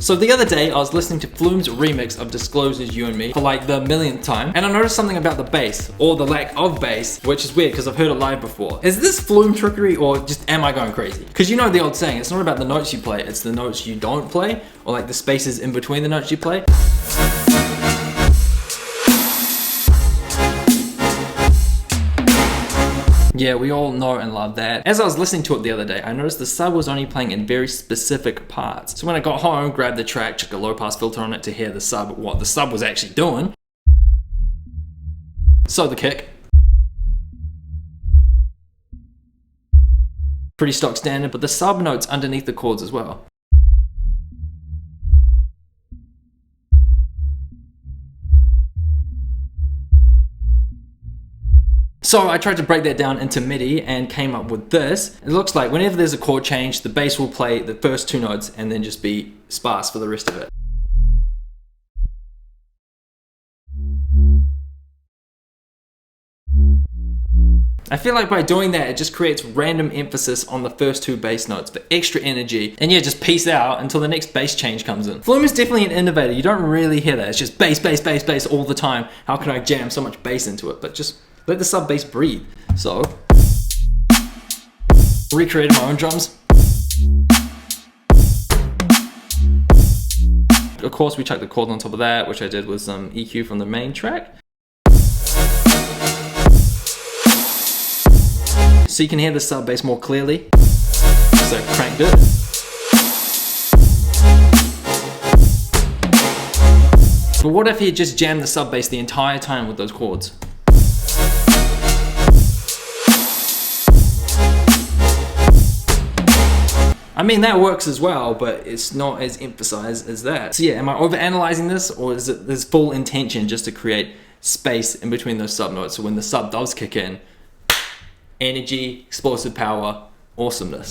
So the other day, I was listening to Flume's remix of Disclosure's You and Me for like the millionth time, and I noticed something about the bass, or the lack of bass, which is weird because I've heard it live before. Is this Flume trickery, or just am I going crazy? Because you know the old saying, it's not about the notes you play, it's the notes you don't play, or like the spaces in between the notes you play. Yeah, we all know and love that. As I was listening to it the other day, I noticed the sub was only playing in very specific parts. So when I got home, grabbed the track, chucked a low pass filter on it to hear the sub, what the sub was actually doing. So the kick. Pretty stock standard, but the sub notes underneath the chords as well. So I tried to break that down into MIDI and came up with this. It looks like whenever there's a chord change, the bass will play the first two notes and then just be sparse for the rest of it. I feel like by doing that, it just creates random emphasis on the first two bass notes for extra energy. And yeah, just peace out until the next bass change comes in. Flume is definitely an innovator. You don't really hear that. It's just bass, bass, bass, bass all the time. How can I jam so much bass into it? But just let the sub bass breathe. So, recreated my own drums. Of course, we chucked the chord on top of that, which I did with some EQ from the main track. So you can hear the sub bass more clearly. So I cranked it. But what if he just jammed the sub bass the entire time with those chords? I mean, that works as well, but it's not as emphasized as that. So yeah, am I overanalyzing this, or is it this full intention just to create space in between those sub notes, so when the sub does kick in, energy, explosive power, awesomeness?